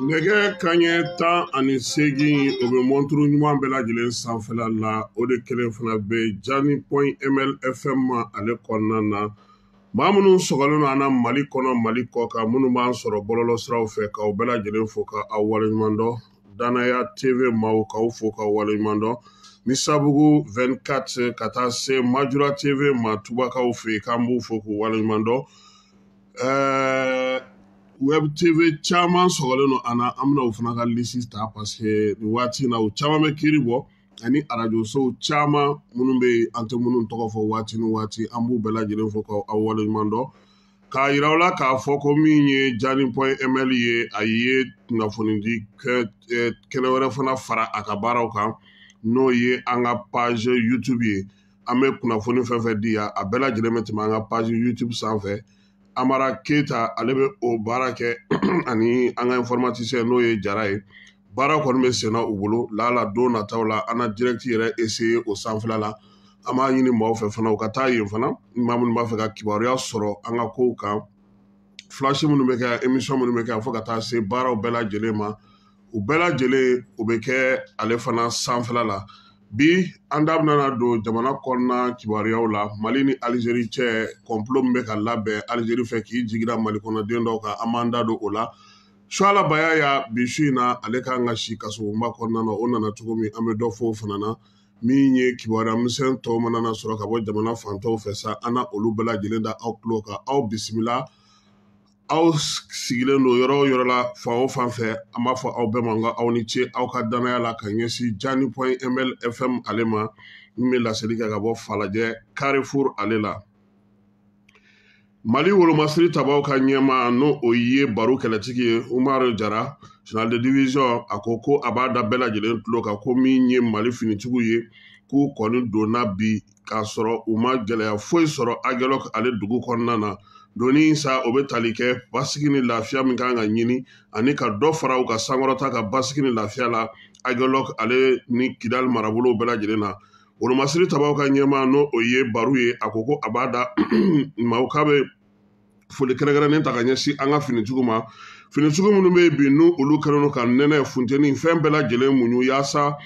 Nɛgɛ kanɲɛ 18 o bɛ monturu ɲuman bɛɛ lajɛlen sanfɛla la o de kelen fana bɛ Jani.ml FM ma ale kɔnɔna na maa minnu sɔgɔlen don an na Mali kɔnɔ Mali kɔ kan minnu b'an sɔrɔ bɔlɔlɔ siraw fɛ k'aw bɛɛ lajɛlen fo k'aw waleɲuman dɔn Danaya TV maaw k'aw fo k'aw waleɲuman dɔn Misabugu 24 ka taa se Majura TV ma tubakaw fɛ k'an b'u fo k'u waleɲuman dɔn Web TV caman sɔgɔlen don an na an bɛna o fana ka lisi ta parce que nin waati in na o caman bɛ kiiri bɔ ani arajosow caman minnu bɛ yen an tɛ minnu tɔgɔ fɔ waati ni waati an b'u bɛɛ lajɛlen fo k'aw waleɲuman dɔn k'a yira aw la k'a fɔ ko min ye Jani.ml ye a ye kunnafonidi kɛnɛ wɛrɛ fana fara a ka baaraw kan n'o ye an ka page YouTube ye an bɛ kunnafoni fɛn fɛn di yan a bɛɛ lajɛlen bɛ tɛmɛ an ka page YouTube sanfɛ Amara Keita ale bɛ o baara kɛ ani an ka informaticien n'o ye Jara ye baara kɔni bɛ senna u bolo lala don nataw la an na direct yɛrɛ essayer o sanfɛla la an b'a ɲini maaw fɛ fana u ka taa yen fana maa minnu b'a fɛ ka kibaruya sɔrɔ an ka kow kan flash minnu bɛ kɛ émission minnu bɛ kɛ fo ka taa se baaraw bɛɛ lajɛlen ma u bɛɛ lajɛlen u bɛ kɛ ale fana sanfɛla la bi an da bɛna don jamana kɔnɔna kibaruyaw la Mali ni Algérie cɛ complot min bɛ ka labɛn Algérie fɛ k'i jigira Mali kɔnɔden dɔw kan an b'an da don o la Suala Bayaya bi su in na ale kan ka si kasobonba kɔnɔna na o nana cogo min an bɛ dɔ fɔ o fana na min ye kibaruya misɛn tɔw mana na sɔrɔ ka bɔ jamana fantɔw fɛ sa an na olu bɛɛ lajɛlen da aw tulo kan aw bisimila aw sigilen don yɔrɔ o yɔrɔ la fan o fan fɛ an b'a fɔ aw bɛɛ ma nka aw ni ce aw ka danaya la ka ɲɛsin Jani.ml FM ale ma min bɛ laseli kɛ ka bɔ Falajɛ Carrefour ale la Mali wolomasiri tabaw ka ɲɛma n'o o ye baro kɛlɛtigi ye Umaru Jara Journal de Division a ko a b'a da bɛɛ lajɛlen tulo kan ko min ye Mali finitigiw ye k'u kɔni donna bi k'a sɔrɔ u ma gɛlɛya foyi sɔrɔ Aguelok ale dugu kɔnɔna na doni sa o bɛ tali kɛ basigi ni lafiya min kan ka ɲini ani ka dɔ fara u ka sankɔrɔta ka basigi ni lafiya la Aguelok ale ni Kidal marabolow bɛɛ lajɛlen na wolomasiri tabaw ka ɲɛma n'o o ye baro ye a ko a b'a da maaw k'a bɛ foli kɛrɛnkɛrɛnnen ta ka ɲɛsin an ka finitigiw ma finitigiw minnu bɛ yen bi n'u olu kɛlen don ka nɛnɛ funteni fɛn bɛɛ lajɛlen muɲu yaasa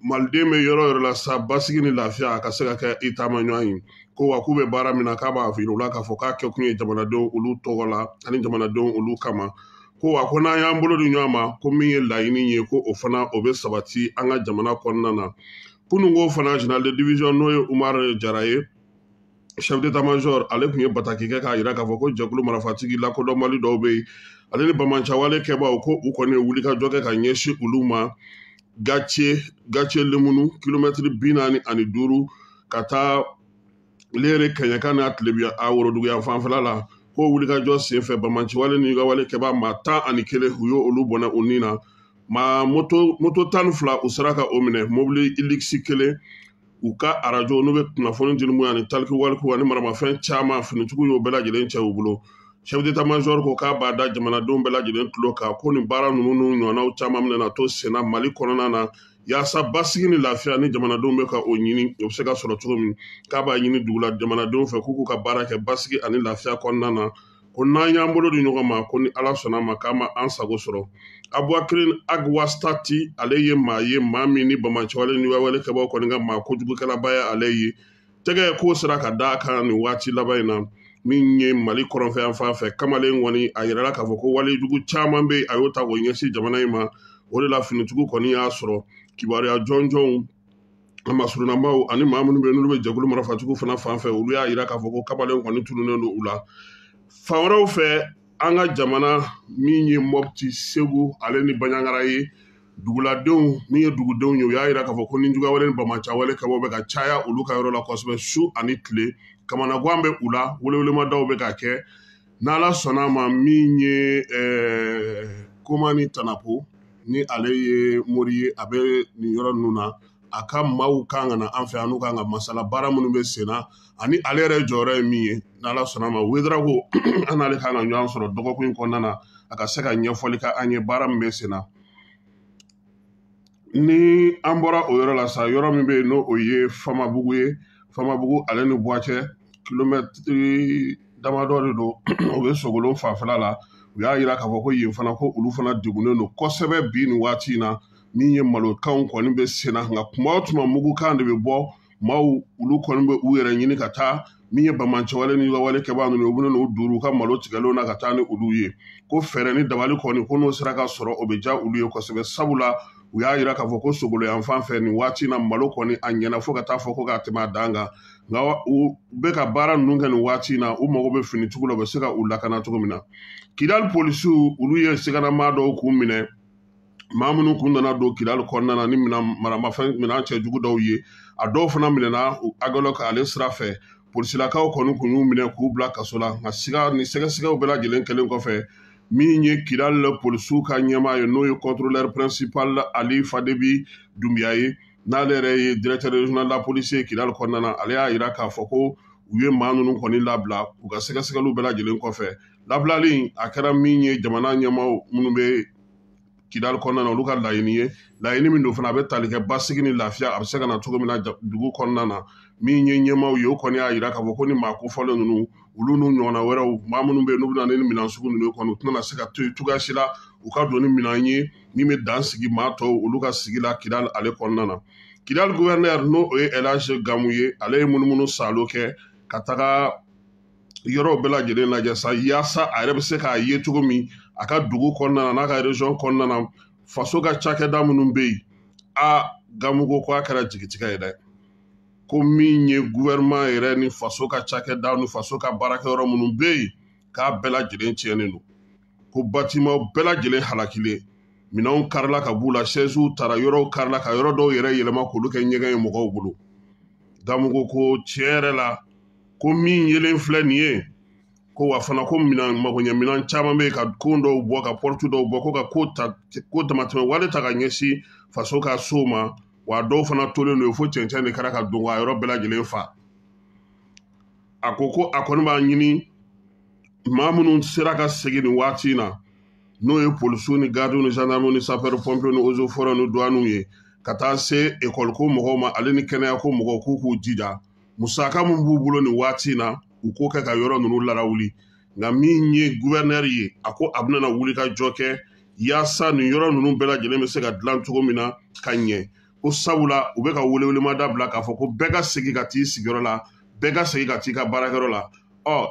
maliden bɛ yɔrɔ yɔrɔ la sa basigi ni lafiya a ka se ka kɛ i taama ɲɔgɔn ye ko wa k'u bɛ baara min na k'a b'a yir'u la k'a fɔ k'a kɛ kun ye jamanadenw olu tɔgɔ la ani jamanadenw olu kama ko wa ko n'an y'an bolo di ɲɔgɔn ma ko min ye laɲini ye ko o fana o bɛ sabati an ka jamana kɔnɔna na kunun ko fana général de division n'o ye Umar Jara ye chef d'état-major ale tun ye bataki kɛ k'a jira k'a fɔ ko jɛkulu marifatigi lakodɔnbali dɔw bɛ yen ale ni bamancawale kɛbaaw ko u kɔni ye wulikajɔ kɛ ka ɲɛsin olu ma Gace lemunu kilomɛtiri 45 ka taa Lere Kɛɲɛka n'a Tilebiya a Woroduguya fanfɛla la ko wulikajɔ senfɛ bamanciwale ni kawale kɛbaa maa 11 u y'o olu bɔnɛ u ni na maa moto 12 u sera ka o minɛ mobili Hilux 1 u ka arajo n'u bɛ kunnafoni di mun ani taliki waliku ani maramafɛn caman finitigiw y'o bɛɛ lajɛlen cɛ u bolo chef d'état-major ko k'a b'a da jamanadenw bɛɛ lajɛlen tulo kan ko nin baara ninnu n'u ɲɔgɔnnaw caman bɛna to senna Mali kɔnɔna na yaasa basigi ni lafiya ni jamanadenw bɛ ka o ɲini o bɛ se ka sɔrɔ cogo min k'a b'a ɲini dugula jamanadenw fɛ k'u k'u ka baara kɛ basigi ani lafiya kɔnɔna na ko n'an y'an bolo di ɲɔgɔn ma ko ni Ala sɔnna ma k'an ma an sago sɔrɔ Aboubacry Agwastati ale ye maa min ni bamanciwale ni wawale kɛbaaw kɔni ka maa kojugukɛlaba ye ale ye tɛgɛ k'o sera ka d'a kan nin waati laban in na min ye Mali kɔrɔnfɛ yan fan fɛ kamalen kɔni a yirala k'a fɔ ko walejugu caman bɛ a y'o ta k'o ɲɛsin jamana in ma o de la finitigiw kɔni y'a sɔrɔ kibaruya jɔnjɔnw a masurunamaw ani maa minnu bɛ n'olu bɛ jɛkulu marafatigiw fana fan fɛ olu y'a yira k'a fɔ ko kamalen kɔni tununnen don u la fan wɛrɛw fɛ an ka jamana min ye Mopti Segu ale ni Baɲangara ye duguladenw min ye dugudenw ye u y'a yira k'a fɔ ko ni juguya wale ni bamancawale kɛbaaw bɛ ka caya olu ka yɔrɔ la kosɛbɛ su ani tile kamanagan bɛ u la welewelemaдаw bɛ ka kɛ n'Ala sɔnna ma min ye Komani Tanapo ni ale ye mori ye a bɛ nin yɔrɔ ninnu na a ka maaw kan ka na an fɛ yan n'u kan ka masala baara minnu bɛ sen na ani ale yɛrɛ jɔyɔrɔ ye min ye n'Ala sɔnna ma Ouédraogo an n'ale kan ka ɲɔgɔn sɔrɔ dɔgɔkun in kɔnɔna na a ka se ka ɲɛfɔli kɛ an ye baara min bɛ sen na ni an bɔra o yɔrɔ la sa yɔrɔ min bɛ yen n'o o ye Famabugu ye Famabugu ale ni Buwacɛ kilomɛtiri damadɔ de don o bɛ Sogolon fanfɛla la u y'a yira k'a fɔ ko yen fana ko olu fana degunnen don kosɛbɛ bi nin waati in na min ye malokanw kɔni bɛ sen na nka tuma o tuma mugukan de bɛ bɔ maaw olu kɔni bɛ u yɛrɛ ɲini ka taa min ye bamancɛwale ni wawale kɛbaa ninnu u bɛ n'u duuru u ka malo tigɛlenw na ka taa ni olu ye ko fɛɛrɛ ni dabali kɔni ko n'o sera ka sɔrɔ o bɛ diya olu ye kosɛbɛ sabula u y'a yira k'a fɔ ko Sogolo yan fan fɛ nin waati in na malo kɔni a ɲɛna fo ka taa fɔ ko k'a tɛmɛ a dan kan nka u bɛ ka baara ninnu kɛ nin waati in na u mago bɛ finitigiw la u bɛ se ka u lakana cogo min na Kidali polisiw olu ye siganamaa dɔw k'u minɛ maa minnu kun nana don Kidali kɔnɔna na ni minɛn cɛjugu dɔw ye a dɔw fana minɛna Agɔlɔk ale sira fɛ polisilakaw kɔni kun y'u minɛ k'u bila kaso la nka ni sɛgɛsɛgɛw bɛɛ lajɛlen kɛlen kɔfɛ min ye Kidali polisiw ka ɲɛmaa ye n'o ye contrôleur principal Ali Fadebi Dumbiya ye n'ale yɛrɛ ye directeur régional de la police ye Kidali kɔnɔna na ale y'a yira k'a fɔ ko u ye maa ninnu kɔni labila u ka sɛgɛsɛgɛliw bɛɛ lajɛlen kɔfɛ labilali a kɛra min ye jamana ɲɛmaaw minnu bɛ Kidali kɔnɔna na olu ka laɲini ye laɲini min don fana a bɛ tali kɛ basigi ni lafiya a bɛ se ka na cogo min na dugu kɔnɔna na min ye ɲɛmaaw ye o kɔni y'a yira k'a fɔ ko ni maa kofɔlen ninnu olu n'u ɲɔgɔnna wɛrɛw maa minnu bɛ yen n'u bɛ na ni minɛn sugu ninnu kɔni u tɛna se ka to yen cogoya si la u ka don ni minɛn ye min bɛ dan sigi maa tɔw olu ka sigi la Kidali ale kɔnɔna na Kidali gouverneur n'o ye El Hadji Gamu ye ale ye munumunu salo kɛ ka taga yɔrɔ bɛɛ lajɛlen lajɛ sa yaasa a yɛrɛ bɛ se k'a ye cogo min a ka dugu kɔnɔna na n'a ka région kɔnɔna na faso ka cakɛda minnu bɛ yen Gamu ko k'a kɛra jigitigɛ ye dɛ ko min ye gouvernement yɛrɛ ni faso ka cakɛda ni faso ka baarakɛyɔrɔ minnu bɛ yen k'a bɛɛ lajɛlen tiɲɛnen don ko bâtiment bɛɛ lajɛlen halakilen minɛnw karila ka b'u la chaise tara yɔrɔw karila ka yɔrɔ dɔw yɛrɛ yɛlɛma k'olu kɛ ɲɛgɛn ye mɔgɔw bolo Gamu ko tiɲɛ yɛrɛ la ko min yelen filɛ nin ye ko wa fana ko magoɲɛminɛn caman bɛ yen ka ko dɔw bɔ ka porte dɔw bɔ ko ka ko damatɛmɛ wale ta ka ɲɛsin faso ka so ma wa dɔw fana tolen don fo cɛncɛn de kɛra ka don a yɔrɔ bɛɛ lajɛlen fa a ko a kɔni b'a ɲini maa minnu sera ka segin nin waati in na n'o ye polisiw ni gardiw ni gendarmew ni sapeur pompiers ni eaux et forêts ni douanew ye ka taa se école ko mɔgɔw ma ale ni kɛnɛya ko mɔgɔw k'u jija musaka min b'u bolo nin waati in na u k'o kɛ ka yɔrɔ ninnu larawuli nka min ye gouverneur ye a ko a bɛna wuli ka jɔ kɛ yaasa nin yɔrɔ ninnu bɛɛ lajɛlen bɛ se ka dilan cogo min na ka ɲɛ ko sabula u bɛ ka welewelemada bila k'a fɔ ko bɛɛ ka segin ka t'i sigiyɔrɔ la bɛɛ ka segin ka t'i ka baarakɛyɔrɔ la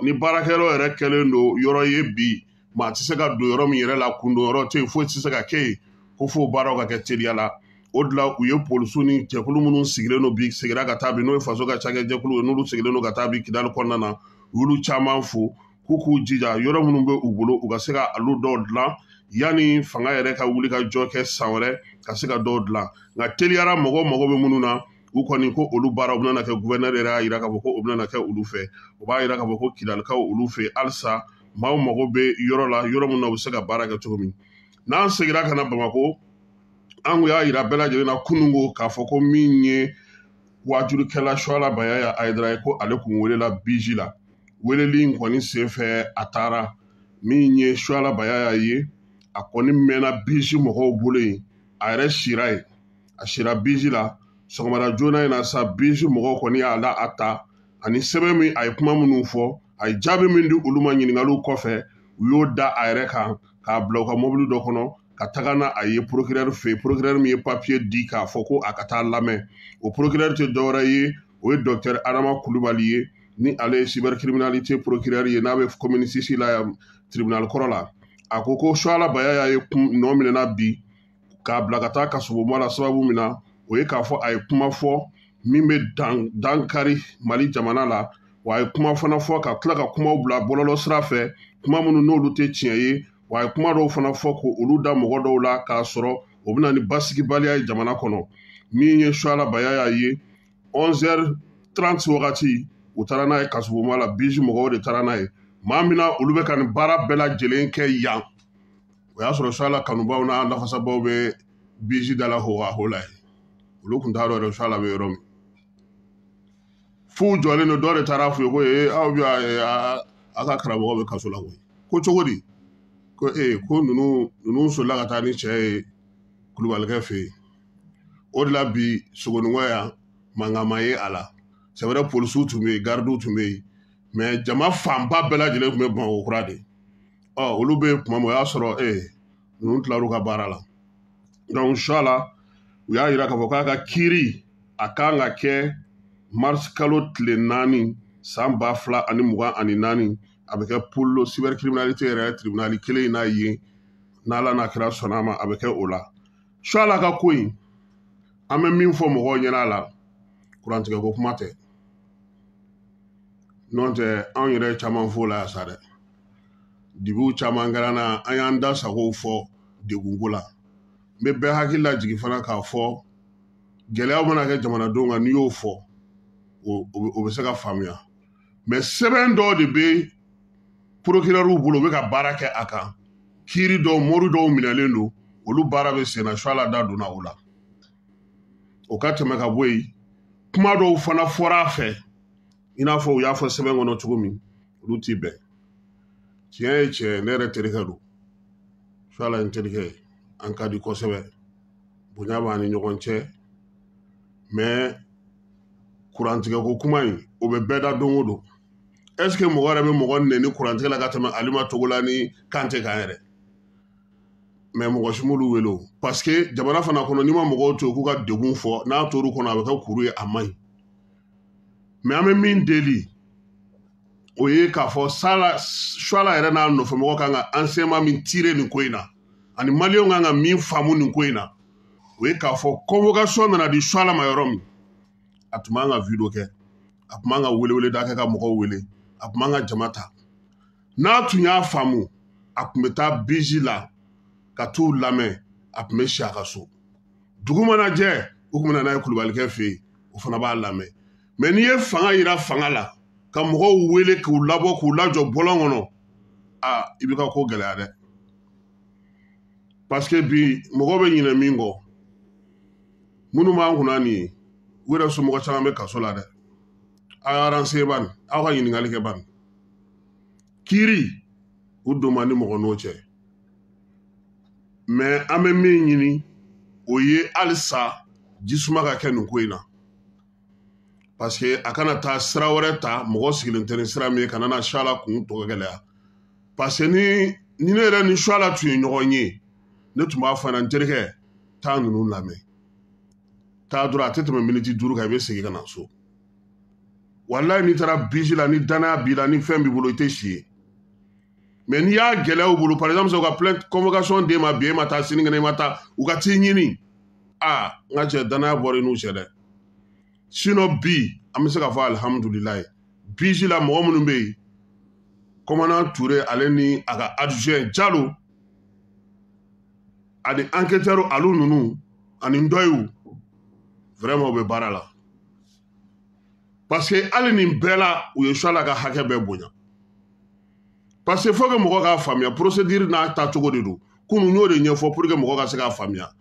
ni baarakɛyɔrɔ yɛrɛ kɛlen don yɔrɔ ye bi maa tɛ se ka don yɔrɔ min yɛrɛ la kundon yɔrɔ tɛ yen foyi tɛ se ka kɛ yen ko fo baaraw ka kɛ teliya la o de la u ye polisiw ni jɛkulu minnu sigilen don bi segira ka taa bi n'o ye faso ka cakɛjɛkulu ye n'olu sigilen don ka taa bi Kidali kɔnɔna na u y'olu caman fo k'u k'u jija yɔrɔ minnu bɛ u bolo u ka se ka olu dɔw dilan yanni fanga yɛrɛ ka wuli ka jɔ kɛ san wɛrɛ ka se ka dɔw dilan nka teliyara mɔgɔ bɛ minnu na u kɔni ko olu baara u bɛna kɛ guvɛrnɛri yɛrɛ y'a jira k'a fɔ ko o bɛna kɛ olu fɛ o b'a jira k'a fɔ ko Kidalikaw olu fɛ halisa maaw mago bɛ yɔrɔ la yɔrɔ min na u bɛ se ka baara kɛ cogo min n'an segira ka na Bamako an y'a jira bɛɛ lajɛlen na kunungo k'a fɔ ko min ye wajurukɛla Suala Bayaya Ayidara ye ko ale kun welela biji la weleli in kɔni senfɛ a taara min ye Suala Bayaya ye a kɔni mɛnna biji mɔgɔw bolo yen a yɛrɛ sira yen a sira biji la sɔgɔmada joona in na sa biji mɔgɔw kɔni y'a la a ta ani sɛbɛn min a ye kuma minnu fɔ a ye jaabi min di olu ma ɲininkaliw kɔfɛ u y'o da a yɛrɛ kan k'a bila u ka mɔbili dɔ kɔnɔ ka taga na a ye procureur fɛ yen procureur min ye papier di k'a fɔ ko a ka taa lamɛn o procureur tɛ dɔwɛrɛ ye o ye docteur Adama Kulubali ye ni ale ye cybercriminalité procureur ye n'a bɛ commune 6 la yan tribunal kɔrɔ la a ko ko Suala Bayaya ye nɔ minɛna bi k'a bila ka taa kasobonba la sababu min na o ye k'a fɔ a ye kuma fɔ min bɛ dankari Mali jamana la wa a ye kuma fana fɔ ka tila ka kumaw bila bɔlɔlɔ sira fɛ kuma minnu n'olu tɛ tiɲɛ ye wa a ye kuma dɔw fana fɔ ko olu da mɔgɔ dɔw la k'a sɔrɔ o bɛna ni basigibaliya ye jamana kɔnɔ min ye Suala Bayaya ye 11h30 wagati u taara n'a ye kasobonba la biji mɔgɔw de taara n'a ye maa min na olu bɛ ka nin baara bɛɛ lajɛlen kɛ yan o y'a sɔrɔ Suala kanubaw n'a lafasabaw bɛ biji da la ho la ye olu tun t'a dɔn yɛrɛ Suala bɛ yɔrɔ min f'u jɔlen don dɔ de taara f'u ye ko aw bɛ a ka karamɔgɔ bɛ kaso la ko cogo di ko ko ninnu solila ka taa ni cɛ ye Kulubalikɛ fɛ yen o de la bi sogonikɔ yan mankan ma ye a la c'est vrai polisiw tun bɛ yen gardiw tun bɛ yen mais jama fanba bɛɛ lajɛlen tun bɛ Bamakɔ kura de olu bɛ kuma min o y'a sɔrɔ ninnu tilar'u ka baara la donc Suala u y'a jira k'a fɔ k'a ka kiiri a kan ka kɛ mars kalo tile 4 san 2024 a bɛ kɛ polo cybercriminalité yɛrɛ tribunal kelen in n'a ye n'Ala n'a kira sɔnna a ma a bɛ kɛ o la Suala ka ko in an bɛ min fɔ mɔgɔw ɲɛna a la kurantigɛ ko kuma tɛ n'o tɛ anw yɛrɛ caman fɔ la yan sa dɛ dibiw caman kɛra na an y'an da sagow fɔ degunko la n bɛ bɛɛ hakili lajigin fana k'a fɔ gɛlɛyaw mana kɛ jamanadenw kan n'i y'o fɔ o bɛ se ka faamuya mais sɛbɛn dɔw de bɛ procureur bolo u bɛ ka baara kɛ a kan kiiri dɔw mori dɔw minɛlen don olu baara bɛ sen na Suala da donna o la o ka tɛmɛ ka bɔ yen kuma dɔw fana fɔra a fɛ i n'a fɔ u y'a fɔ sɛbɛn kɔnɔ cogo min olu t'i bɛn tiɲɛ ye tiɲɛ ne yɛrɛ terikɛ don Suala ye n terikɛ ye an ka di kosɛbɛ bonya b'an ni ɲɔgɔn cɛ mais kurantigɛ ko kuma in o bɛ bɛɛ da don o don est ce que mɔgɔ yɛrɛ bɛ mɔgɔ nɛni kurantigɛ la ka tɛmɛ Alima Togola ni Kante kan yɛrɛ mais mɔgɔ si m'olu wele o parce que jamana fana kɔnɔ n'i ma mɔgɔw to k'u ka degun fɔ n'a tor'u kɔnɔ a bɛ kɛ kuru ye a man ɲi mais an bɛ min deli o ye k'a fɔ Suala yɛrɛ n'a nɔfɛmɔgɔ kan ka enseignement min tirer nin ko in na ani maliyɛnw kan ka min faamu nin ko in na o ye k'a fɔ convocation nana di Suala ma yɔrɔ min a tun b'an ka video kɛ a tun b'an ka weleweleda kɛ ka mɔgɔw wele a tun b'an ka jama ta n'a tun y'a faamu a tun bɛ taa biji la ka t'u lamɛn a tun bɛ si a ka so dugu mana jɛ u tun bɛ na n'a ye Kulubalikɛ fɛ yen o fana b'a lamɛn mais n'i ye fanga yira fanga la ka mɔgɔw wele k'u labɔ k'u lajɔ bɔlɔn kɔnɔ i bɛ ka ko gɛlɛya dɛ parce que bi mɔgɔw bɛ ɲinɛ min kɔ minnu b'an kunna nin ye u yɛrɛ somɔgɔ caman bɛ kaso la dɛ aw y'aw renseigner bani aw ka ɲininkali kɛ bani kiiri u don man di mɔgɔ n'o cɛ mais an bɛ min ɲini o ye halisa jisuma ka kɛ nin ko in na parce que a kana taa sira wɛrɛ ta mɔgɔ sigilen tɛ ni sira min ye ka na Suala kun tɔ gɛlɛya parce que ni ne yɛrɛ ni Suala tun ye ɲɔgɔn ye ne tun b'a fɔ n terikɛ taa ninnu lamɛn taa dɔrɔn a tɛ tɛmɛ miniti 5 kan i bɛ segin ka na so wallahi n'i taara bisi la ni danaya b'i la ni fɛn b'i bolo i tɛ si ye mais n'i y'a gɛlɛya u bolo par exemple u ka plainte convocation d'e ma bi e ma taa sinikɛnɛ e ma taa u ka t'i ɲini n ka cɛ danaya bɔra i n'u cɛ dɛ sinon bi an bɛ se ka fɔ alhamdulilayi bisi la mɔgɔ minnu bɛ yen commandant Touré ale ni a ka adjoint Jalo ani enquêteur alu ninnu ani Ndoyew vraiment u bɛ baara la parce que hali nin bɛɛ la u ye choix la ka hakɛ bɛɛ bonya parce que faut que mɔgɔ k'a faamuya procédure n'a tacogo de don kunun y'o de ɲɛfɔ pour que mɔgɔ ka se k'a faamuya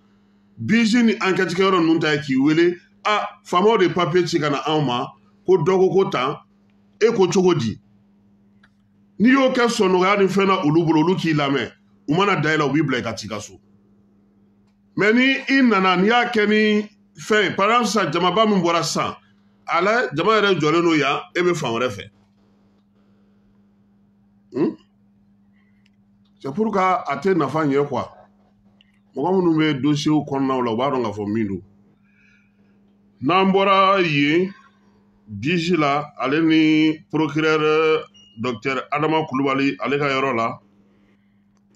bisi ni enquête kɛyɔrɔ ninnu ta ye k'i wele faamaw de papier ci ka na anw ma ko dɔ ko ko tan e ko cogo di n'i y'o kɛ sɔnɔgɔya ni fɛn na olu bolo olu k'i lamɛn u mana da i la u b'i bila i ka t'i ka so mais ni i nana n'i y'a kɛ ni fɛn par exemple sisan jamaba min bɔra sisan a la jama yɛrɛ jɔlen don yan e bɛ fan wɛrɛ fɛ c'est pour que a tɛ nafa ɲɛ quoi mɔgɔ minnu bɛ dossier kɔnɔnaw la u b'a dɔn k'a fɔ min don n'an bɔra yen bisi la ale ni procureur docteur Adama Kulubali ale ka yɔrɔ la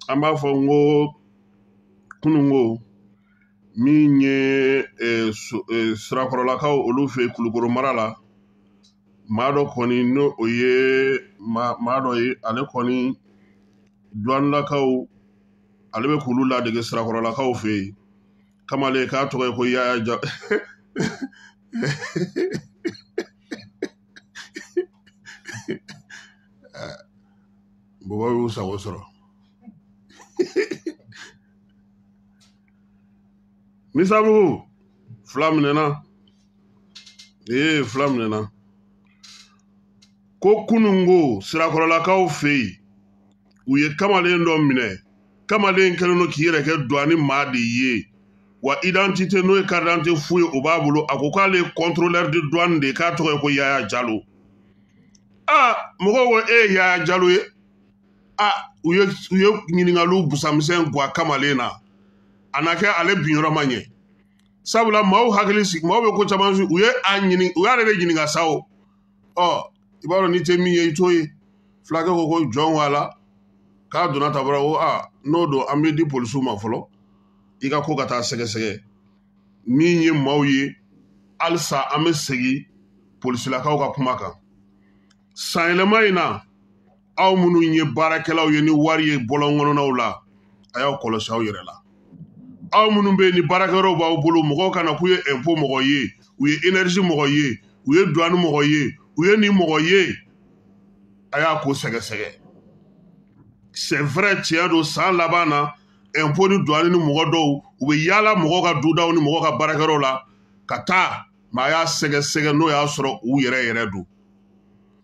an b'a fɔ n ko kunungo min ye sirakɔrɔlakaw olu fɛ Kulukoro mara la maa dɔ kɔni n'o o ye maa dɔ ye ale kɔni douanelakaw ale bɛ k'olu ladege sirakɔrɔlakaw fɛ yen kamalen k'a tɔgɔ ye ko Yaya Ja baba y'u sago sɔrɔ Misabugu fila minɛna fila minɛna ko kunungo sirakɔrɔlakaw fɛ yen u ye kamalen dɔ minɛ kamalen kɛlen don k'i yɛrɛ kɛ douane maa de ye wa identité n'o ye carte d'identité fu ye o b'a bolo a ko k'ale contrôleur de douane de k'a tɔgɔ ye ko Yaya Jalo mɔgɔw ko e ye Yaya Jalo ye u ye ɲininkaliw busamisɛn gwa kamalen na a na kɛ ale binyɔrɔ ma ɲɛ sabula maaw hakili sigi maaw bɛ ko caman su u y'ale de ɲininka sa o i b'a dɔn n'i tɛ min ye i t'o ye fulakɛ ko jɔn wa la k'a donna ta bɔra ko n'o don an bɛ di polisiw ma fɔlɔ i ka ko ka taa sɛgɛsɛgɛ min ye maaw ye halisa an bɛ segin polisilakaw ka kuma kan sanyɛlɛma in na aw minnu ye baarakɛlaw ye ni wari ye bɔlɔn kɔnɔnaw la a y'aw kɔlɔsi aw yɛrɛ la aw minnu bɛ yen ni baarakɛyɔrɔw b'aw bolo mɔgɔw kana k'u ye impôt mɔgɔ ye u ye énergie mɔgɔ ye u ye douane mɔgɔ ye u ye nin mɔgɔ ye a y'a ko sɛgɛsɛgɛ c'est vrai tiɲɛ don san laban na impôt ni douane ni mɔgɔ dɔw u bɛ yaala mɔgɔw ka dudaw ni mɔgɔw ka baarakɛyɔrɔw la ka taa mais a y'a sɛgɛsɛgɛ n'o y'a sɔrɔ u yɛrɛ don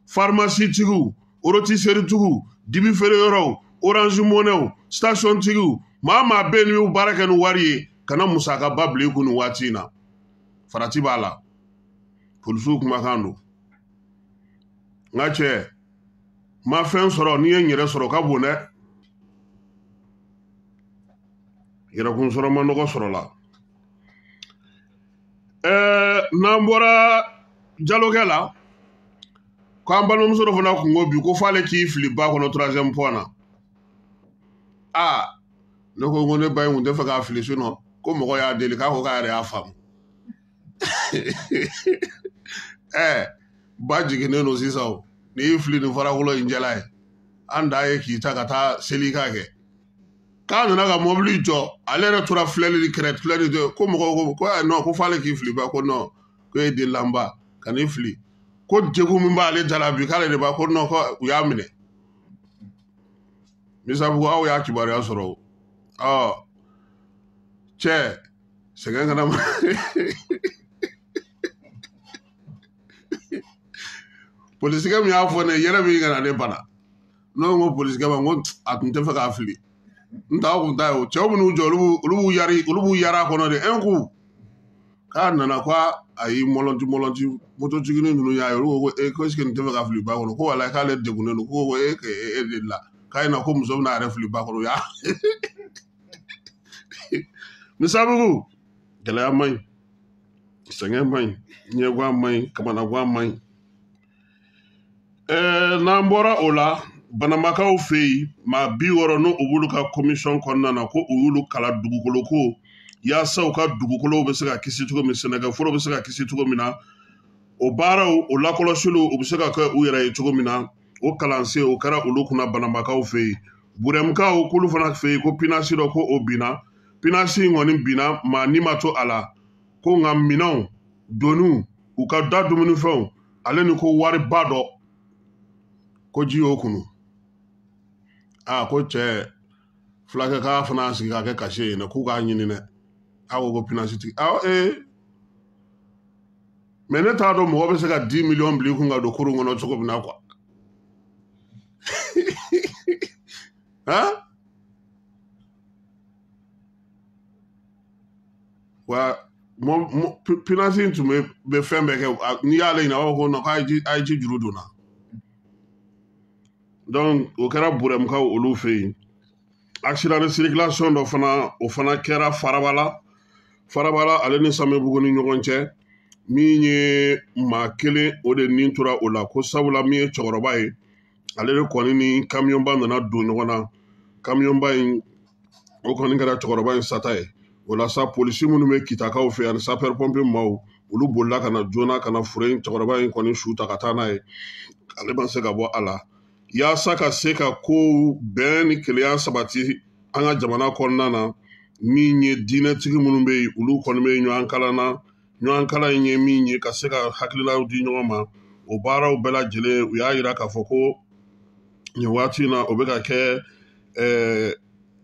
pharmacie tigiw rôtisserie tigiw dibi feereyɔrɔw orange monnaie station tigiw maa bɛ yen ni baara kɛ ni wari ye kana musakaba bila i kun nin waati in na farati b'a la polisiw kumakan don n ka cɛ ma fɛn sɔrɔ n'i ye n yɛrɛ sɔrɔ ka bon dɛ yɛrɛkun sɔrɔ ma nɔgɔ sɔrɔ la n'an bɔra jalokɛ la k'an balimamuso dɔ fana kun ko bi ko f'ale k'i fili ba kɔnɔ 3e point na ne ko ne ba in kun tɛ fɛ k'a fili sinɔn ko mɔgɔ y'a deli k'a ko k'a yɛrɛ y'a faamu ba jiginnen don sisan n'i y'i fili nin farakolo in jɛla ye an da ye k'i ta ka taa selika kɛ k'a nana ka mɔbili jɔ ale yɛrɛ tora filɛli ni filɛli de ko mɔgɔw ko non ko f'ale k'i fili ba ko non ko e delilanba ka n'i fili ko degun min b'ale da la bi k'ale de b'a ko non ko u y'a minɛ Misabugu aw y'a kibaruya sɔrɔ o cɛ sɛgɛn kana ma polisikɛ min y'a fɔ ne yɛrɛ min kana ne bana n'o ko polisikɛ ma ko a tun tɛ fɛ k'a fili n ta kun ta ye o cɛw minnu jɔ olu b'u yara kɔnɔ de un coup k'a nana ko a y'i mɔlɔnti mototigi ninnu y'a ye olu ko ko est-ce que nin tɛ fɛ ka fili ba kɔnɔ ko walayi k'ale degunnen don ko e de la k'a ye na ko muso bɛna a yɛrɛ fili ba kɔnɔ ya Misabugu gɛlɛya man ɲi sɛŋɛ man ɲɛgwa man kamanagwa man n'an bɔra o la banamakaw fɛ yen maa 60 n'o b'olu ka commission kɔnɔna na ko u y'olu kala dugukolo ko yaasa u ka dugukolow bɛ se ka kisi cogo min sɛnɛkɛforo bɛ se ka kisi cogo min na o baaraw o lakɔlɔsiliw u bɛ se ka kɛ u yɛrɛ ye cogo min na o kalansen o kɛra olu kunna banamakaw fɛ yen burɛmukaw k'olu fana fɛ yen ko pinasi dɔ ko o binna pinasi in kɔni binna maa ni ma to a la ko nka minɛnw doniw u ka da dumunifɛnw ale ni ko wariba dɔ ko ji y'o kunu ko cɛ fulakɛ k'a fana sigi k'a kɛ kasi ye k'u k'a ɲini dɛ a ko pinasi tigi mɛ ne t'a dɔn mɔgɔ bɛ se ka 10 millions bila i kun ka don kurun kɔnɔ cogo min na quoi wa pinasi tun bɛ fɛn bɛɛ kɛ n'i y'ale ɲininka a b'a fɔ ko k'a ye ji juru donna donc o kɛra burɛmukaw olu fɛ yen accident de circulation dɔ fana o fana kɛra farabala ale ni Samɛbugu ni ɲɔgɔn cɛ min ye maa kelen o de nin tora o la ko sabula min ye cɛkɔrɔba ye ale de kɔni ni kamiyɔnba nana don ɲɔgɔn na kamiyɔnba in o kɔni kɛra cɛkɔrɔba in sata ye o la sa polisi minnu bɛ kitakaw fɛ ani sapeur pompier maaw olu bolila ka na joona ka na fure cɛkɔrɔba in kɔni su ta ka taa n'a ye ale ma se ka bɔ a la yaasa ka se ka kow bɛn ni kelenya sabati an ka jamana kɔnɔna na min ye diinɛtigi minnu bɛ yen olu kɔni bɛ ɲɔgɔn kalan ɲɔgɔn kalan in ye min ye ka se ka hakililaw di ɲɔgɔn ma o baaraw bɛɛ lajɛlen u y'a yira k'a fɔ ko nin waati in na o bɛ ka kɛ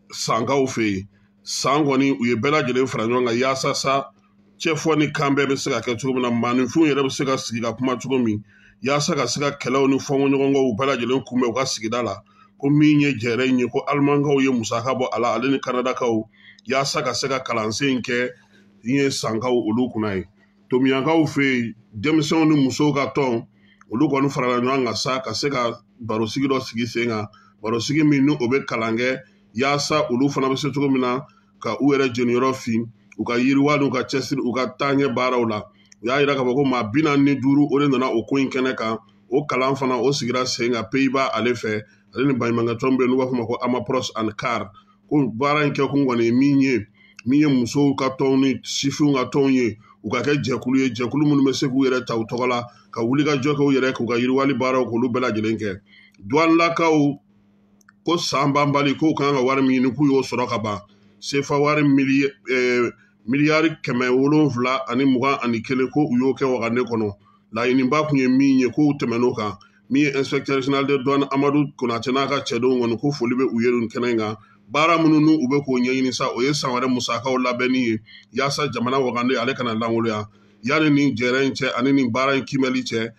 sankaw fɛ yen san kɔni u ye bɛɛ lajɛlen fara ɲɔgɔn kan yaasa sa cɛfɔ ni kan bɛɛ bɛ se ka kɛ cogo min na maaninfinw yɛrɛ bɛ se ka sigi ka kuma cogo min yaasa ka se ka kɛlɛw ni fɔnkoɲɔgɔnkaw bɛɛ lajɛlen kunbɛn u ka sigida la ko min ye jɛrɛ in ye ko alimankaw ye musaka bɔ a la ale ni kanadakaw yaasa ka se ka kalansen kɛ ye sankaw olu kunna ye tomiyankaw fɛ yen denmisɛnw ni musow ka tɔn olu kɔni farala ɲɔgɔn kan sa ka se ka barosigi dɔ sigi sen kan barosigi min ni o bɛ kalan kɛ yaasa olu fana bɛ se cogo min na ka u yɛrɛ jeniyɔrɔ fin u ka yiriwa n'u ka cɛsiri u ka taaɲɛ baaraw la u y'a yira k'a fɔ ko maa 45 o de nana o ko in kɛnɛ kan o kalan fana o sigira sen kan Pays-Bas ale fɛ ale ni baɲumankɛ tɔn bɛ n'u b'a fɔ ma ko Amapros and CAR ko baara in kɛkun kɔni ye min ye musow ka tɔnw ni sifinw ka tɔnw ye u ka kɛ jɛkulu ye jɛkulu minnu bɛ se k'u yɛrɛ ta u tɔgɔ la ka wulikajɔ kɛ u yɛrɛ k'u ka yiriwali baaraw k'olu bɛɛ lajɛlen kɛ douanelakaw ko san banbali k'u kan ka wari min ɲini k'u y'o sɔrɔ ka ban sefa wari miliyari 721 ko u y'o kɛ wagane kɔnɔ laɲiniba kun ye min ye k'u tɛmɛn'o kan min ye inspecteur général de douane Amadu Konate n'a ka cɛdenw kɔni ko foli bɛ u ye nin kɛnɛ in kan baara minnu n'u bɛ k'o ɲɛɲini sa o ye san wɛrɛ musakaw labɛnni ye yaasa jamana wagande ale kana langoloya yanni nin jɛrɛ in cɛ ani nin baara in kimɛli cɛ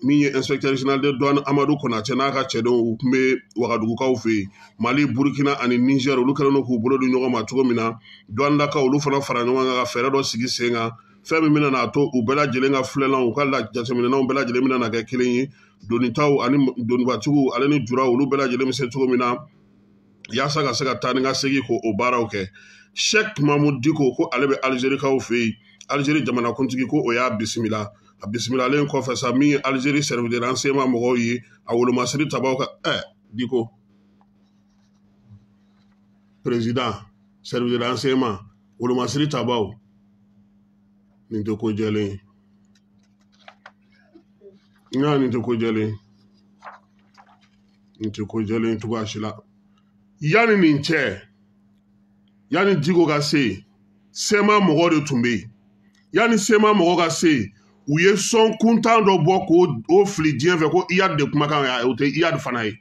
min ye inspecteur général de douane Amadu Konate n'a ka cɛdenw u tun bɛ Wagadugukaw fɛ yen Mali Burkina ani Niger olu kɛlen don k'u bolo di ɲɔgɔn ma cogo min na douanelakaw olu fana fara ɲɔgɔn kan ka fɛɛrɛ dɔ sigi sen kan fɛn min bɛna n'a to u bɛɛ lajɛlen ka filɛlanw u ka jateminɛnanw bɛɛ lajɛlen bɛna na kɛ kelen ye donitaw ani donibatigiw ale ni juraw olu bɛɛ lajɛlen bɛ se cogo min na yaasa ka se ka taa ni ka segin ko o baaraw kɛ Sheikh Mahmoud Diko ko ale bɛ Algérikaw fɛ yen Algérie jamanakuntigi ko o y'a bisimila a bisimilalen kɔfɛ sa min ye Algérie service de renseignement mɔgɔw ye a wolomasiri tabaw ka Diko président service de renseignement wolomasiri tabaw nin tɛ ko jɛlen nin tɛ ko jɛlen cogoya si la yanni nin cɛ yanni Diko ka se sema mɔgɔ de tun bɛ yen yanni sema mɔgɔ ka se u ye sɔn kuntan dɔ bɔ k'o fili diɲɛ fɛ ko iyadi de kumakan o tɛ iyadi fana ye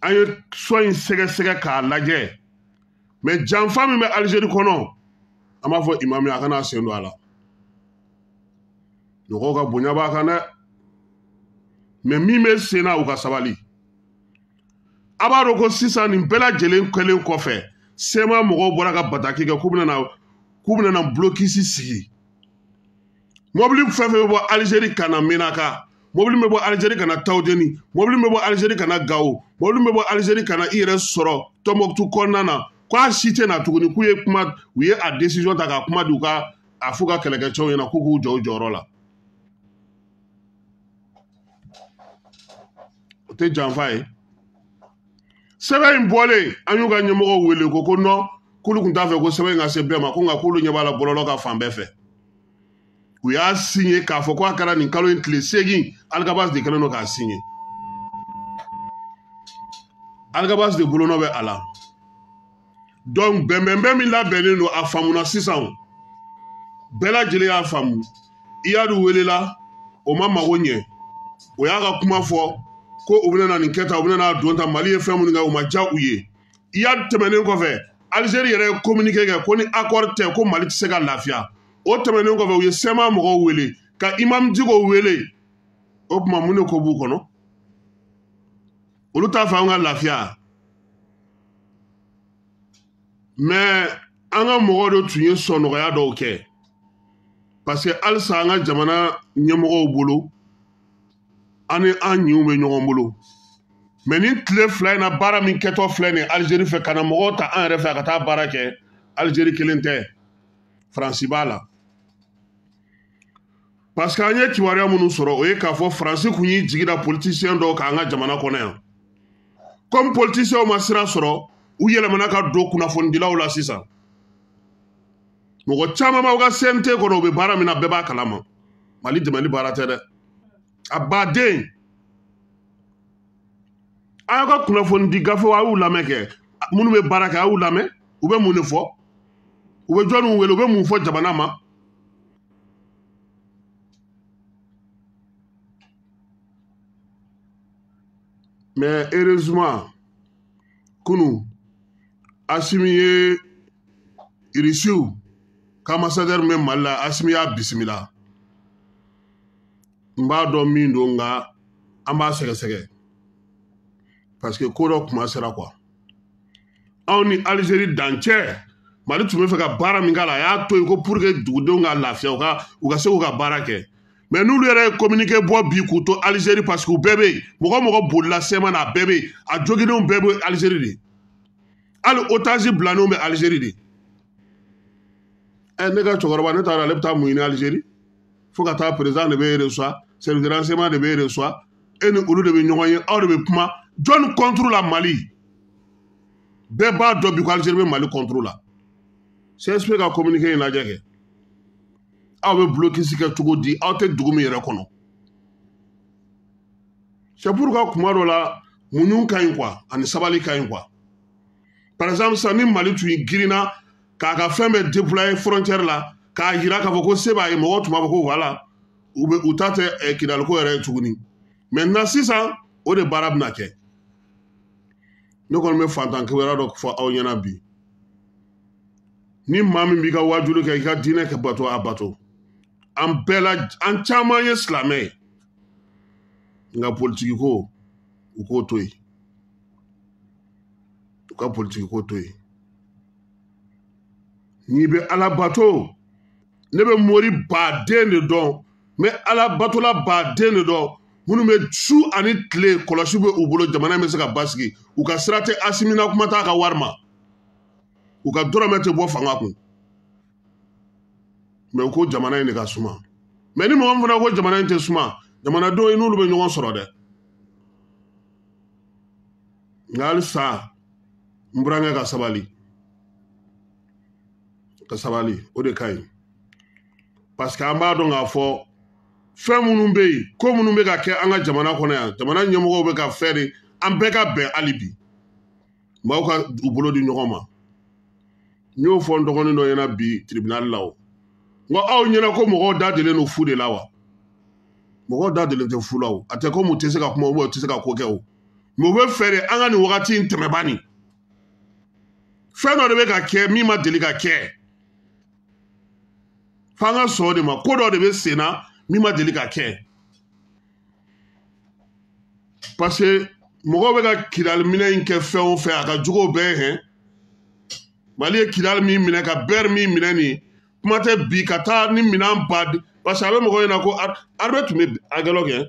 an ye sɔn in sɛgɛsɛgɛ k'a lajɛ mɛ janfa min bɛ Algérie kɔnɔ an b'a fɔ imam a kana sen don a la mɔgɔw ka bonya b'a kan dɛ mɛ min bɛ sen na u ka sabali a b'a dɔn ko sisan nin bɛɛ lajɛlen kɛlen kɔfɛ sema mɔgɔw bɔra ka bataki kɛ k'u bɛna na bulokisi sigi mobili fɛn fɛn bɛ bɔ Algérie ka na Menaka mobili bɛ bɔ Algérie ka na Tawdeni mobili bɛ bɔ Algérie ka na Gao mobili bɛ bɔ Algérie ka na i yɛrɛ sɔrɔ Tombouctou kɔnɔna na k'a si tɛ na tuguni k'u ye a décision ta ka kuma di u ka a f'u ka kɛlɛkɛcɛw ɲɛna k'u k'u jɔ u jɔyɔrɔ la o tɛ janfa ye sɛbɛn in bɔlen an y'u ka ɲɛmɔgɔw wele ko non k'olu tun t'a fɛ ko sɛbɛn in ka se bɛɛ ma ko nka k'olu ɲɛ b'a la bɔlɔlɔ ka fan bɛɛ fɛ u y'a signé k'a fɔ ko a kɛra nin kalo in tile 8 Algabas de kɛlen don k'a signé Algabas de bolonɔ bɛ a la donc bɛnbɛnbɛn min labɛnnen don a faamuna sisan bɛɛ lajɛlen y'a faamu Iyadu welela o ma mago ɲɛ o y'a ka kuma fɔ ko u bɛna na nin kɛta u bɛna na don ta Mali ye fɛn minnu kɛ u ma diya u ye Iyadu tɛmɛnen kɔfɛ Algérie yɛrɛ ye communiqué kɛ ko ni accord tɛ ko Mali tɛ se ka lafiya o tɛmɛnen kɔfɛ u ye sɛma mɔgɔw wele ka Imam Dicko wele o tuma mun de ko b'u kɔnɔ olu t'a fɛ an ka lafiya mais an ka mɔgɔw de tun ye sɔnɔgɔya dɔw kɛ parce que halisa an ka jamana ɲɛmɔgɔw bolo ani an ɲinw bɛ ɲɔgɔn bolo mais ni tile 2 in na baara min kɛtɔ filɛ nin Algérie fɛ ka na mɔgɔw ta an yɛrɛ fɛ ka taa baara kɛ Algérie kelen tɛ Faransi b'a la parce que an ye kibaruya minnu sɔrɔ o ye k'a fɔ Faransi kun y'i jigi da politicien dɔw kan an ka jamana kɔnɔ yan comme politiciens ma sira sɔrɔ u yɛlɛmana ka don kunnafonidilaw la sisan mɔgɔ caman b'aw ka CNT kɔnɔ u bɛ baara min na bɛɛ b'a kalama Mali dɛmɛli baara tɛ dɛ a baden a y'aw ka kunnafonidi gafew a y'u lamɛn kɛ minnu bɛ baara kɛ a y'u lamɛn u bɛ mun de fɔ u bɛ jɔnniw wele u bɛ mun fɔ jamana ma mais heureusement kunu Assimi ye Irisiw k'ambassadeur min Mali la Assimi y'a bisimila n b'a dɔn min don nka an b'a sɛgɛsɛgɛ parce que ko dɔ kuma sera quoi anw ni Algérie dancɛ Mali tun bɛ fɛ ka baara min k'a la a y'a to yen ko pour que dugudenw ka lafiya u ka se k'u ka baara kɛ mais n'olu yɛrɛ ye communiqué bɔ bi k'u to Algérie parce que u bɛɛ bɛ yen mɔgɔ bolila sɛma na a bɛɛ bɛ yen a joginnenw bɛɛ bɛ Algérie de hali otage bilanenw bɛ Algérie de ne ka cɛkɔrɔba ne t'a dɔn ale bɛ taa mun ɲini Algérie fo ka taa président de bɛ reçoit service de renseignement de bɛ reçoit e ni olu de bɛ ɲɔgɔn ye aw de bɛ kuma jɔnni contre la Mali bɛɛ b'a dɔn bi ko Algérie bɛ Mali contre la CSP ka communiqué in lajɛ kɛ aw bɛ blocus kɛ cogo di aw tɛ dugu min yɛrɛ kɔnɔ c'est pourquoi kuma dɔ la muɲu ka ɲi quoi ani sabali ka ɲi quoi par exemple sisan ni Mali tun girinna k'a ka fɛn bɛɛ déployer frontière la k'a jira k'a fɔ ko se b'a ye mɔgɔw tun b'a fɔ ko voilà u ta tɛ kidaliko yɛrɛ ye tuguni maintenant sisan o de baara bɛna kɛ ne kɔni bɛ fantan kibaruya dɔ fɔ aw ɲɛna bi ni maa min b'i ka wajulu kɛ i ka diinɛ kɛ bato a bato an caman ye silamɛ ye nka politiki ko u k'o to yen u ka politiki ko to yen n'i bɛ ala bato ne bɛ mori baden de dɔn mɛ ala batola baden de dɔn minnu bɛ su ani tile kɔlɔsi bɛ u bolo jamana in bɛ se ka basigi u ka sira tɛ Asimina kuma t'a ka wari ma u ka dɔrɔmɛ tɛ bɔ fanga kun mɛ u ko jamana in de ka suma mɛ ni mɔgɔ min fana ko jamana in tɛ suma jamanadenw i n'olu bɛ ɲɔgɔn sɔrɔ dɛ nka halisa n burankɛ ka sabali o de ka ɲi parce que an b'a dɔn k'a fɔ fɛn minnu bɛ yen ko minnu bɛ ka kɛ an ka jamana kɔnɔ yan jamana ɲɛmɔgɔw bɛ ka fɛn de an bɛɛ ka bɛn hali bi maaw ka u bolo di ɲɔgɔn ma n y'o fɔ n dɔgɔnin dɔ ɲɛna bi tribunal la o n ko aw ɲɛna ko mɔgɔw da delen don fu de la wa mɔgɔw da delen tɛ fu la o a tɛ ko mun tɛ se ka kuma u tɛ se ka ko kɛ o mɛ u bɛ fɛ de an ka nin wagati in tɛmɛ bani fɛn dɔ de bɛ ka kɛ min ma deli ka kɛ f'an ka sɔn o de ma ko dɔ de bɛ sen na min ma deli ka kɛ parce que mɔgɔw bɛ ka kidaliminɛ in kɛ fɛn o fɛn a ka jugu o bɛɛ ye hɛn Mali ye kidali min minɛ ka bɛri min minɛ nin kuma tɛ bi ka taa ni minɛn ba parce que a bɛ mɔgɔw ɲɛna ko armée tun bɛ agɛlɔ kɛ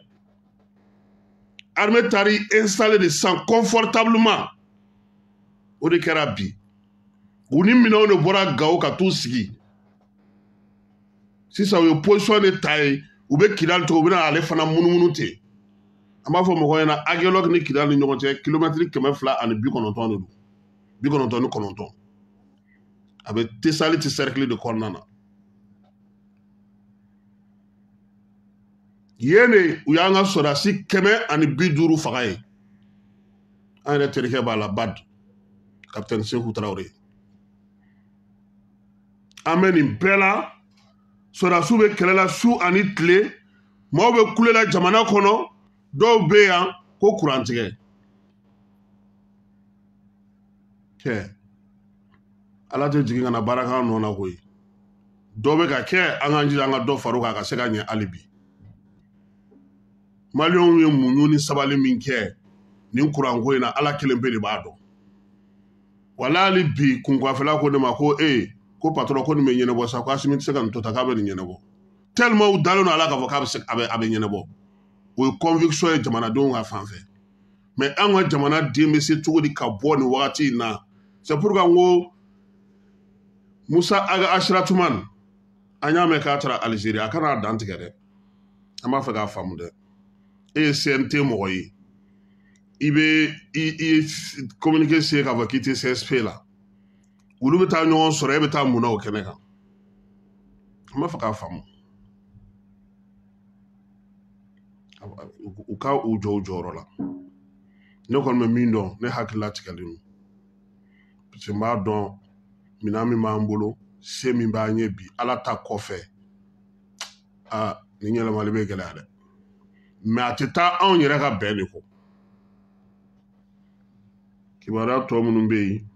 armée taara installé de san confortablement o de kɛra bi u ni minɛnw de bɔra Gawo ka t'u sigi sisan u ye position de ta ye u bɛ Kidali to u bɛna ale fana munumunu ten an b'a fɔ mɔgɔw ɲɛna archéologue ni Kidali ni ɲɔgɔn cɛ kilomɛtiri 299 de don 99 a bɛ Tesali ti cercle de kɔnɔna na yen de u y'an ka sɔrɔdasi 150 faga ye an yɛrɛ terikɛ b'a la Bad capitaine Sekou Traoré an bɛ nin bɛɛ la sɔrɔdasiw bɛ kɛlɛ la su ani tile maaw bɛ kulela jamana kɔnɔ dɔw bɛ yan ko kurantigɛ kɛ ala tɛ jigin ka na baara k'an nɔ na koyi dɔ bɛ ka kɛ an k'an jija an ka dɔ far'o kan a ka se ka ɲɛ hali bi maliyɛnw ye muɲu ni sabali min kɛ nin kuranko in na ala kelen pe de b'a dɔn wala hali bi kunkanfɛla ko ne ma ko ko patron ko nin bɛ ɲɛnabɔ sa ko Asimi tɛ se ka nin to ta k'a bɛ nin ɲɛnabɔ tellement u dalen don ala k'a fɔ k'a bɛ ɲɛnabɔ o ye conviction ye jamanadenw ka fan fɛ mais an ka jamana den bɛ se cogo di ka bɔ nin wagati in na c'est pourquoi n ko Musa Aga Ashratuman an y'a mɛn k'a taara Algérie a kana dan tigɛ dɛ an b'a fɛ k'a faamu dɛ e ye CNT mɔgɔ ye i ye communiqué se k'a fɔ k'i tɛ CSP la olu bɛ taa ɲɔgɔn sɔrɔ e bɛ taa mun na o kɛnɛ kan an b'a fɛ k'a faamu u ka u jɔ u jɔyɔrɔ la ne kɔni bɛ min dɔn ne hakilila tigɛlen don parce que n b'a dɔn minɛn min b'an bolo se min b'an ye bi ala ta kɔfɛ nin yɛlɛmali bɛ gɛlɛya dɛ mais a tɛ taa anw yɛrɛ ka bɛn de kɔ kibaruya tɔ minnu bɛ yen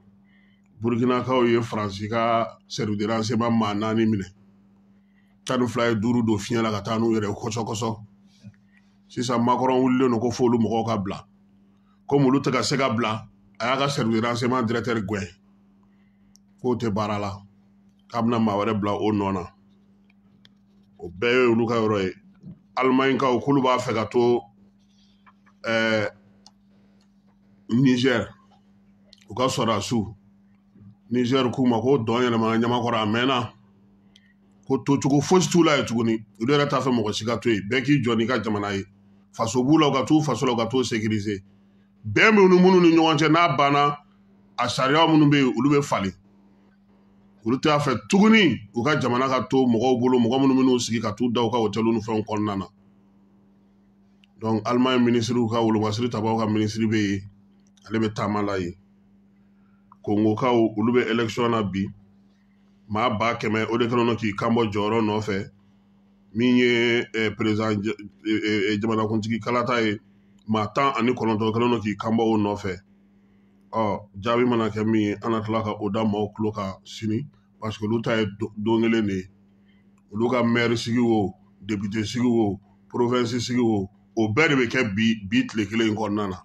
burukinakaw ye faransi ka service de renseignement maa 4 minɛ 12 ye 5 don fiɲɛ la ka taa n'u yɛrɛ ye kɔsɔkɔsɔ sisan Macron wulilen don ko f'olu mɔgɔw ka bila comme olu tɛ ka se ka bila a y'a ka service de renseignement directeur gɛn k'o tɛ baara la k'a bɛna maa wɛrɛ bila o nɔ na o bɛɛ ye olu ka yɔrɔ ye Alimaɲikaw k'olu b'a fɛ ka to Niger u ka sɔrɔdasiw Niger k'u ma ko dɔn yɛlɛmana ɲamakɔrɔ a mɛnna ko tocogo fosi t'u la ye tuguni olu yɛrɛ t'a fɛ mɔgɔ si ka to yen bɛɛ k'i jɔ n'i ka jamana ye faso b'u la u ka t'u faso la u ka t'u sécuriser bɛn minnu ni ɲɔgɔn cɛ n'a banna a sariya minnu bɛ yen olu bɛ falen olu t'a fɛ tuguni u ka jamana ka to mɔgɔw bolo mɔgɔ minnu bɛn'u sigi ka t'u da u ka hôtel ni fɛnw kɔnɔna na donc Allemagne ministre ka wolomasiri tabaw ka ministre bɛ yen ale bɛ taama la yen Kongokaw olu bɛ élection na bi maa 100,000 o de kɛlen don k'i kanbɔ jɔyɔrɔ nɔfɛ min ye président jamanakuntigi kalata ye maa 19 kɛlen don k'i kanbɔ o nɔfɛ jaabi mana kɛ min ye an na tila ka o da maaw tulo kan sini parce que olu ta ye don kelen de ye olu ka maire sigi o député sigi o province sigi o bɛɛ de bɛ kɛ bi tile kelen in kɔnɔna na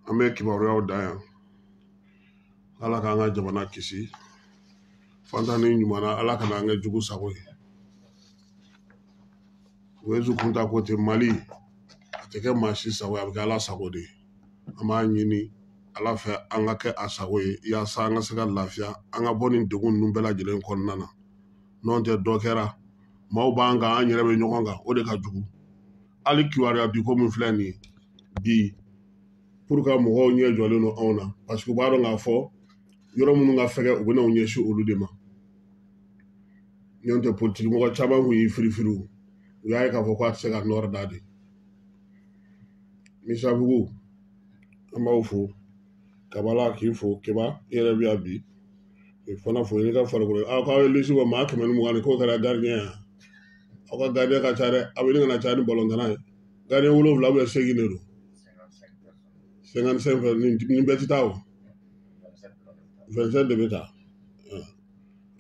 an bɛ kibaruyaw da yan ala k'an ka jamana kisi fantanni ɲuman na ala kana an kɛ jugu sago ye Wezu Kunta ko ten Mali a tɛ kɛ maa si sago ye a bɛ kɛ ala sago de ye an b'a ɲini ala fɛ an ka kɛ a sago ye yaasa an ka se ka lafiya an ka bɔ nin degun ninnu bɛɛ lajɛlen kɔnɔna na n'o tɛ dɔ kɛra maaw b'an kan an yɛrɛ bɛ ɲɔgɔn kan o de ka jugu hali kibaruya di ko min filɛ nin ye bi pour que mɔgɔw ɲɛ jɔlen don anw na parce que u b'a dɔn k'a fɔ yɔrɔ minnu ka fɛgɛ u bɛna u ɲɛsin olu de ma n'o tɛ politiki mɔgɔ caman kun y'i firifiri u y'a ye k'a fɔ k'a tɛ se ka nɔrɔ da de Misabugu an b'aw fo Kabala k'i fo Keba i yɛrɛ bɛ yan bi fana fo i ka farikolo k'aw ye lisi bɔ maa 120 k'o kɛra gardien ye aw ka gardien ka ca dɛ aw bɛ ɲini ka na caya ni balontanna ye gardien 7 ou 8 de don 55 nin bɛɛ tɛ taa o 27 de bɛ taa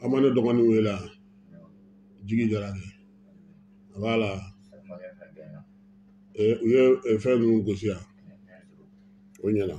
an ma ne dɔgɔnin wele yan Jigi Jalakɛ a b'a la u ye fɛn ninnu gosi yan o ɲɛna